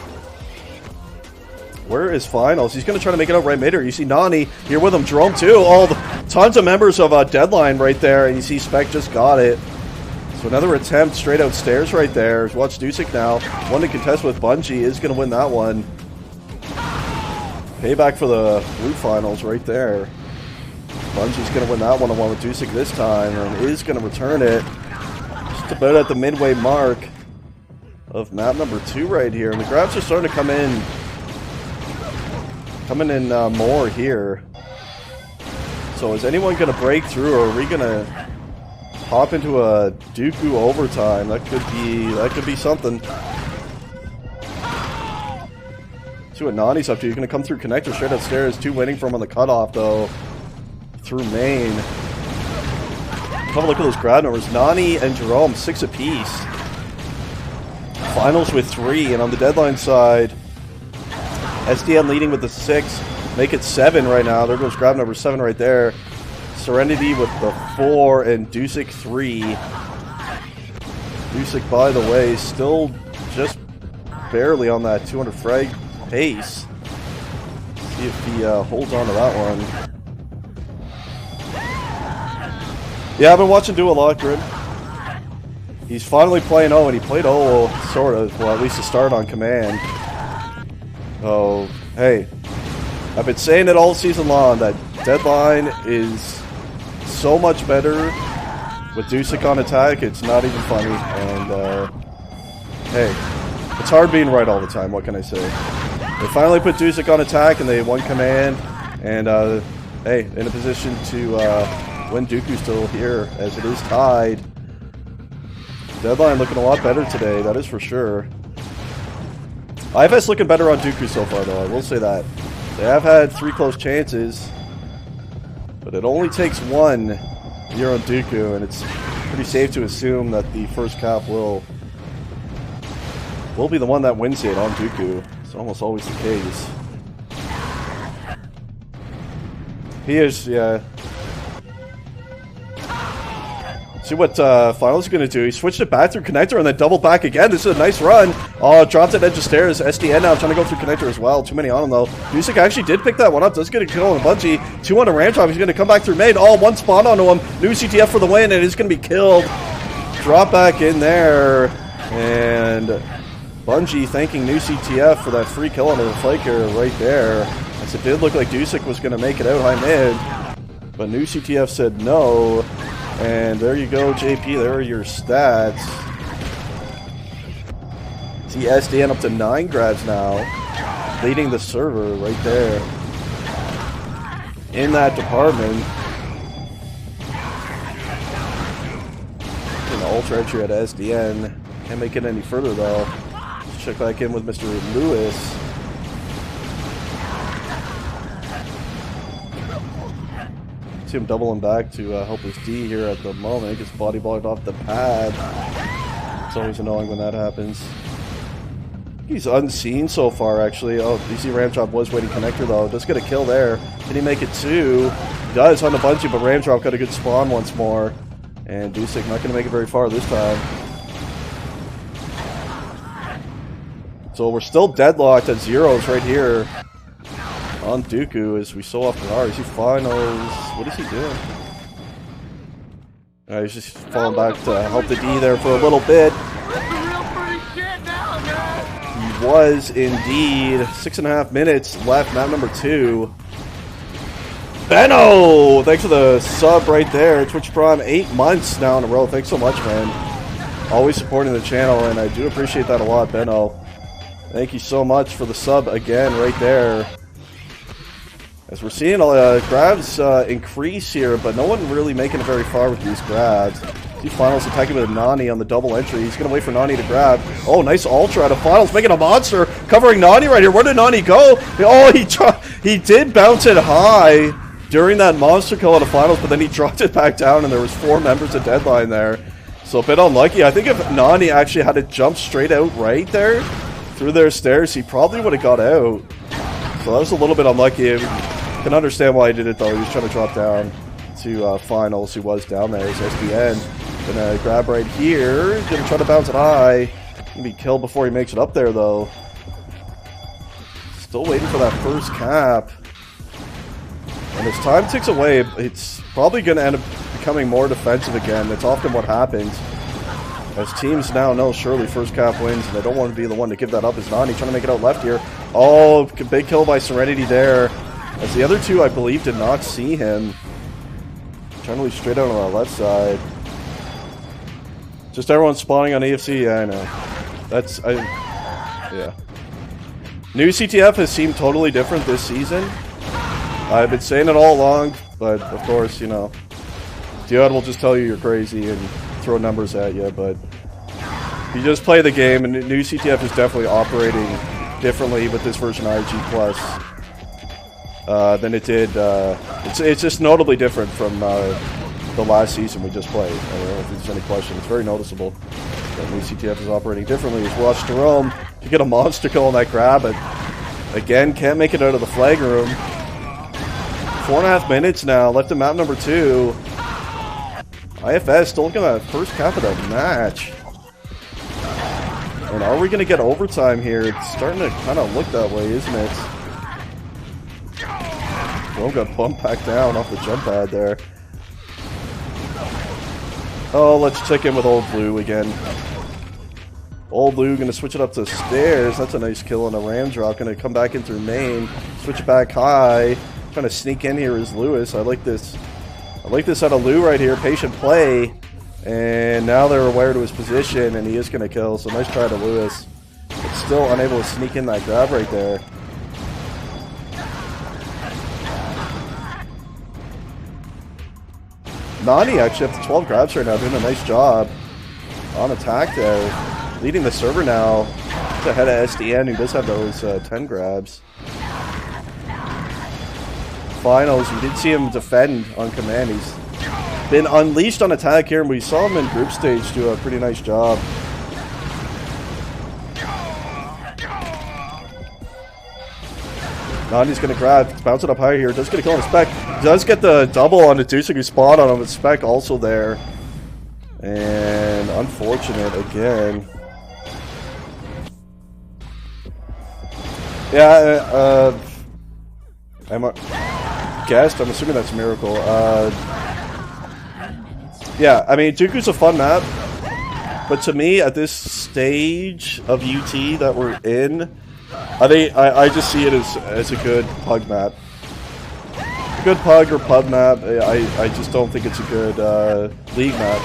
Where is finals? He's going to try to make it out right mid here. You see Nani here with him. Jerome too. Oh, tons of members of deadline right there, and you see Spec just got it. So another attempt straight out stairs right there. Watch Dusek now. One to contest with Bungie is going to win that one. Payback for the blue finals right there. Bungie's going to win that one along with Dusek this time, and is going to return it. Just about at the midway mark of map number 2 right here. And the grabs are starting to come in. Coming in more here. So is anyone going to break through, or are we going to hop into a Dooku overtime? That could be something. See what Nani's up to. He's going to come through connector straight upstairs. 2 waiting for him on the cutoff though. Through main. Have a look at those grab numbers. Nani and Jerome 6 apiece. Finals with 3, and on the deadline side, SDN leading with the 6. Make it 7 right now. There goes grab number 7 right there. Serenity with the 4 and Dusik 3. Dusik, by the way, still just barely on that 200 frag pace. See if he holds on to that one. Yeah, I've been watching Do a lot, Grid. He's finally playing O, and he played O sort of, well, at least to start on command. Oh, hey, I've been saying it all season long that deadline is so much better with Dusik on attack. It's not even funny, and hey, it's hard being right all the time. What can I say? They finally put Dusik on attack, and they won command, and hey, in a position to win. Dooku's still here as it is tied. Deadline looking a lot better today, that is for sure. iFS looking better on Dooku so far, though, I will say that. They have had 3 close chances, but it only takes 1 here on Dooku, and it's pretty safe to assume that the first cap will be the one that wins it on Dooku. It's almost always the case. He is, yeah. See what Final's going to do. He switched it back through connector and then doubled back again. This is a nice run. Oh, dropped at edge of stairs. SDN now trying to go through connector as well. Too many on him, though. Dusik actually did pick that one up. Does get a kill on a bungee. 2 on a ram drop. He's going to come back through main. Oh, 1 spawn onto him. New CTF for the win, and he's going to be killed. Drop back in there. And Bungie thanking New CTF for that free kill on the flaker right there. As it did look like Dusik was going to make it out high mid. But New CTF said no. And there you go, JP. There are your stats. See SDN up to 9 grabs now. Leading the server right there. In that department. An ultra entry at SDN. Can't make it any further though. Let's check back in with Mr. Lewis. See him doubling back to help his D here at the moment. Gets body blocked off the pad. It's always annoying when that happens. He's unseen so far, actually. Oh, DC Ramdrop was waiting connector, though. Does get a kill there. Can he make it 2? He does on the bungee, but Ramdrop got a good spawn once more. And Dusik not going to make it very far this time. So we're still deadlocked at zeros right here. On Dooku as we so often are. Is he finals? What is he doing? He's just falling back to help the D there for a little bit. He was indeed. 6.5 minutes left. Map number 2. Benno! Thanks for the sub right there. Twitch Prime 8 months now in a row. Thanks so much, man. Always supporting the channel, and I do appreciate that a lot, Benno. Thank you so much for the sub again right there. As we're seeing grabs increase here, but no one really making it very far with these grabs. See Finals attacking with a Nani on the double entry. He's going to wait for Nani to grab. Oh, nice ultra out of Finals, making a monster. Covering Nani right here. Where did Nani go? Oh, he did bounce it high during that monster kill out of Finals, but then he dropped it back down, and there was 4 members of deadline there. So a bit unlucky. I think if Nani actually had to jump straight out right there, through their stairs, he probably would have got out. So that was a little bit unlucky. Can understand why he did it though. He was trying to drop down to Finals. He was down there. So SBN gonna grab right here. He's gonna try to bounce it high. Gonna be killed before he makes it up there though. Still waiting for that first cap. And as time ticks away, it's probably gonna end up becoming more defensive again. That's often what happens. As teams now know, surely first cap wins, and they don't want to be the one to give that up. Is Nani trying to make it out left here? Oh, big kill by Serenity there. As the other 2, I believe, did not see him. Trying to leave straight out on the left side. Just everyone spawning on AFC, yeah, I know. Yeah. New CTF has seemed totally different this season. I've been saying it all along, but of course, you know, Diod will just tell you you're crazy and throw numbers at you, but you just play the game, and New CTF is definitely operating differently with this version of IG+. Than it did. It's just notably different from the last season we just played. I don't know if there's any question. It's very noticeable that New CTF is operating differently. As Watch Jerome to get a monster kill on that grab, but Again, can't make it out of the flag room. 4.5 minutes now, left in map number 2. iFS still looking at first cap of the match. And are we going to get overtime here? It's starting to kind of look that way, isn't it? Well, got bumped back down off the jump pad there. Oh, let's check in with Old Blue again. Old Blue going to switch it up to stairs. That's a nice kill on a ram drop. Going to come back in through main. Switch it back high. Trying to sneak in here is Lewis. I like this. I like this out of Lou right here. Patient play. And now they're aware to his position, and he is going to kill. So nice try to Lewis. But still unable to sneak in that grab right there. Nani actually up to 12 grabs right now, doing a nice job on attack there. Leading the server now. He's ahead of SDN, who does have those 10 grabs. Finals, we did see him defend on command. He's been unleashed on attack here, and we saw him in group stage do a pretty nice job. Nani's going to grab, bounce it up high here, does get a kill on the spec, does get the double on the Dusek who spawned on him, with spec also there. And unfortunate again. Yeah, I'm assuming that's Miracle. Yeah, I mean, Dooku's a fun map, but to me, at this stage of UT that we're in, I just see it as a good pug map. A good pug or pub map. I just don't think it's a good league map.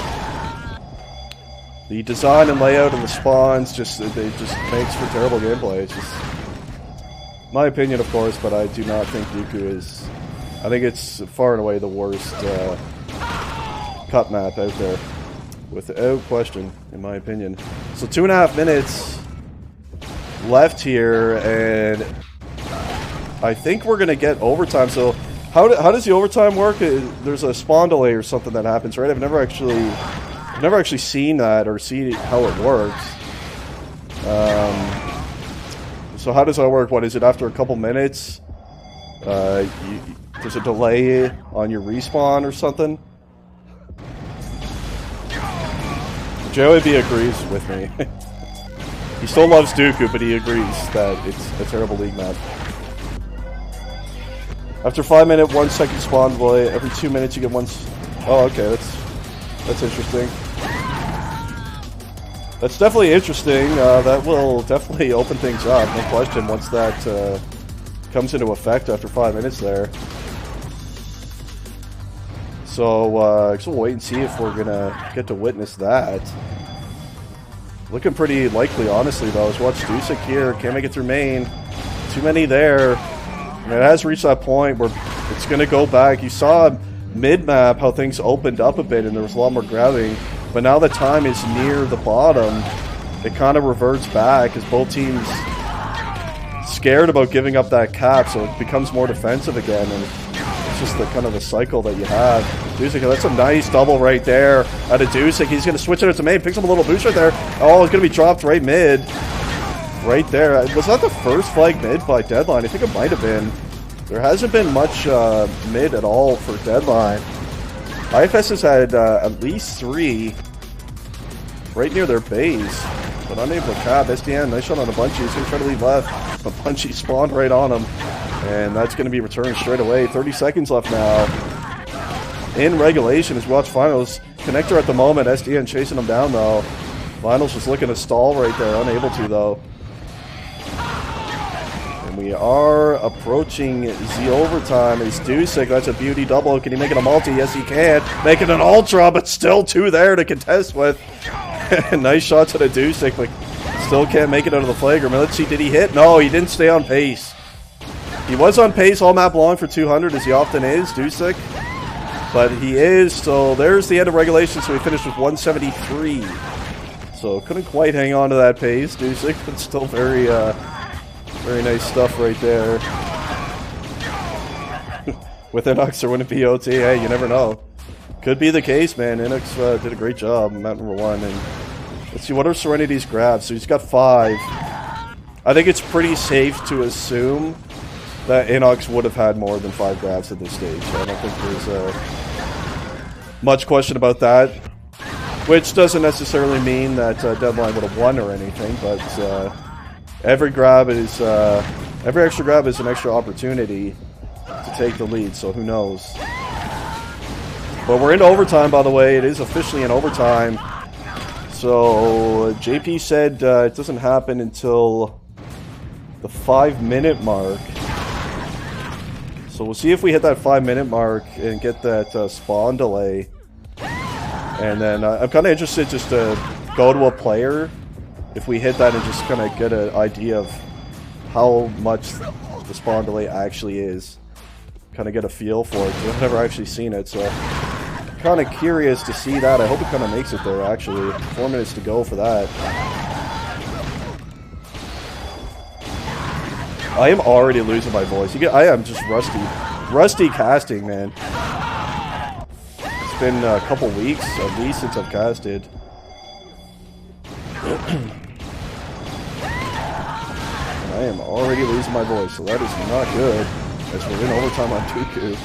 The design and layout and the spawns just makes for terrible gameplay. It's just my opinion, of course, but I do not think Dooku is. I think it's far and away the worst cup map out there, without question, in my opinion. So 2.5 minutes left here, and I think we're gonna get overtime. So how does the overtime work? There's a spawn delay or something that happens, right? I've never actually seen that or seen how it works. So how does that work? What is it, after a couple minutes? There's a delay on your respawn or something? Joey B agrees with me. He still loves Dooku, but he agrees that it's a terrible league map. After 5 minute, 1 second spawn delay, every 2 minutes you get one. Oh, okay, that's interesting. That's definitely interesting. That will definitely open things up, no question, once that comes into effect after 5 minutes there. So, we'll wait and see if we're gonna get to witness that. Looking pretty likely, honestly, though. Let's watch Dusek here. Can't make it through main. Too many there. And it has reached that point where it's gonna go back. You saw mid-map how things opened up a bit and there was a lot more grabbing. But now the time is near the bottom, it kind of reverts back as both teams scared about giving up that cap, so it becomes more defensive again, and it's just the kind of the cycle that you have. Dusek, that's a nice double right there out of Dusek. He's going to switch it out to main, picks up a little boost right there. Oh, it's going to be dropped right mid. Right there. Was that the first flag mid by deadLine? I think it might have been. There hasn't been much mid at all for deadLine. iFS has had at least 3 right near their base, but unable to cap. SDN, nice shot on a Bunchy. He's going to try to leave left, but Bunchy spawned right on him, and that's going to be returned straight away. 30 seconds left now in regulation as we watch finals. Connector at the moment, SDN chasing him down though. Finals was looking to stall right there, unable to though. And we are approaching the overtime. It's Dusek, that's a beauty double. Can he make it a multi? Yes, he can. Make it an ultra, but still 2 there to contest with. Nice shot to the Dusek, but still can't make it out of the flag room. Let's see, did he hit? No, he didn't stay on pace. He was on pace all map long for 200, as he often is, Dusek. But he is, so there's the end of regulation, so he finished with 173. So couldn't quite hang on to that pace, Dusek, but still very nice stuff right there. With Inux, or wouldn't it be OT? Hey, you never know. Could be the case, man. Inux did a great job, map number 1. And let's see, what are Serenity's grabs? So he's got 5. I think it's pretty safe to assume that Inox would have had more than 5 grabs at this stage. I don't think there's much question about that. Which doesn't necessarily mean that deadLine would have won or anything, but every extra grab is an extra opportunity to take the lead, so who knows. But we're into overtime, by the way. It is officially in overtime. So JP said it doesn't happen until the 5-minute mark. So we'll see if we hit that 5-minute mark and get that spawn delay. And then I'm kind of interested just to go to a player if we hit that and just kind of get an idea of how much the spawn delay actually is. Kind of get a feel for it, because I've never actually seen it, so kind of curious to see that. I hope it kind of makes it there, actually. 4 minutes to go for that. I am already losing my voice. I am just rusty casting, man. It's been a couple weeks, at least, since I've casted. I am already losing my voice, so that is not good, as we're in overtime on Tuku.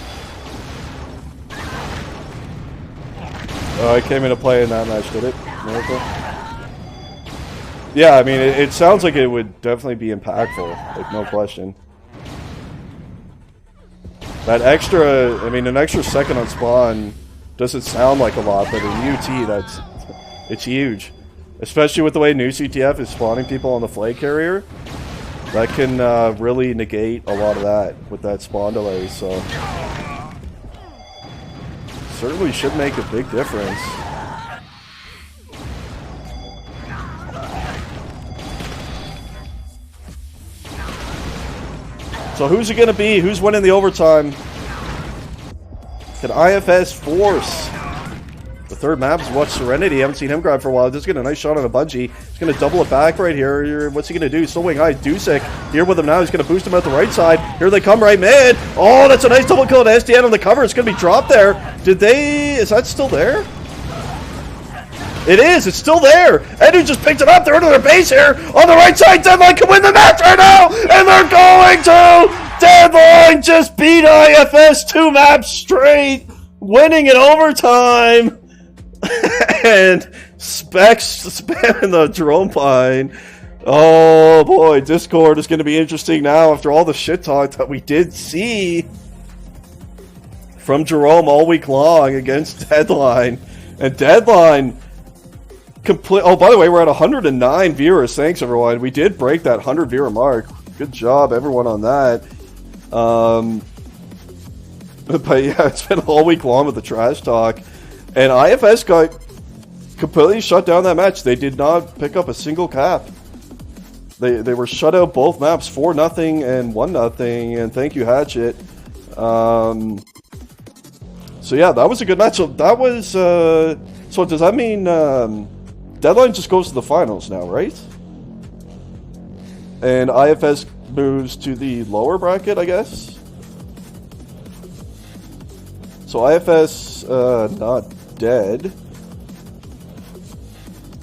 Oh, I came into play in that match, did it? Miracle? Yeah, I mean, it sounds like it would definitely be impactful, like, no question. That extra, I mean, an extra second on spawn doesn't sound like a lot, but in UT, it's huge. Especially with the way new CTF is spawning people on the flag carrier. That can really negate a lot of that with that spawn delay, so certainly should make a big difference. So who's it going to be? Who's winning the overtime? Can iFS force? The third map is Watch Serenity. I haven't seen him grab for a while. Just get a nice shot on a bungee. He's going to double it back right here. What's he going to do? Still wing high. Dusek here with him now. He's going to boost him out the right side. Here they come right mid. Oh, that's a nice double kill to SDN on the cover. It's going to be dropped there. Is that still there? It is. It's still there. Edu just picked it up. They're into their base here. On the right side, deadLine can win the match right now. And they're going to. deadLine just beat iFS 2 maps straight. Winning in overtime. And Specs spamming the drone pine. Oh boy, Discord is going to be interesting now after all the shit talk that we did see from Jerome all week long against deadLine. And deadLine complete. Oh, by the way, we're at 109 viewers. Thanks everyone. We did break that 100 viewer mark. Good job everyone on that. But yeah, it's been all week long with the trash talk. And iFS got completely shut down that match. They did not pick up a single cap. They were shut out both maps, 4-0 and 1-0. And thank you, Hatchet. So yeah, that was a good match. So that was. So does that mean deadLine just goes to the finals now, right? And iFS moves to the lower bracket, I guess. So iFS not dead,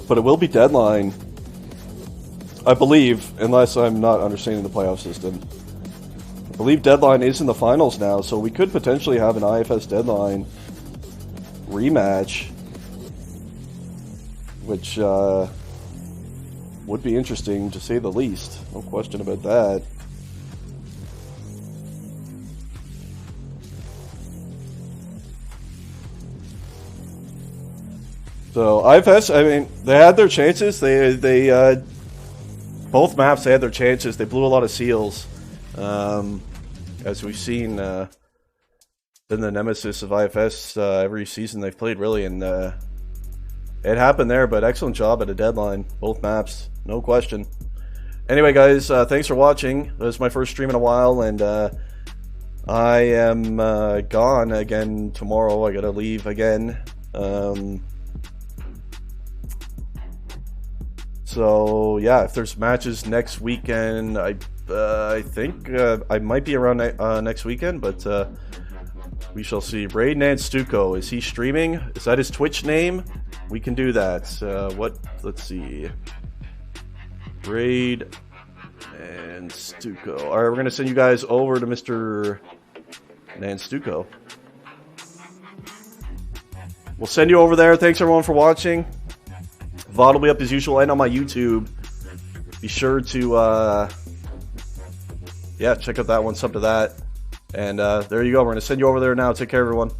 but it will be deadLine, I believe, unless I'm not understanding the playoff system. I believe deadLine is in the finals now, so we could potentially have an iFS deadLine rematch, which would be interesting to say the least. No question about that. So iFS, I mean, they had their chances. They both maps they had their chances. They blew a lot of seals, as we've seen. Been the nemesis of iFS every season they've played, really, and it happened there. But excellent job at a deadLine, both maps, no question. Anyway, guys, thanks for watching. This is my first stream in a while, and I am gone again tomorrow. I gotta leave again. So yeah, if there's matches next weekend, I think I might be around next weekend, but we shall see. Raid and Stuco, is he streaming? Is that his Twitch name? We can do that. Let's see. Raid And Stuco. All right, we're going to send you guys over to Mr. Nanstuco. We'll send you over there. Thanks, everyone, for watching. VOD will be up as usual and on my YouTube. Be sure to, yeah, check out that one, sub to that. And there you go. We're going to send you over there now. Take care, everyone.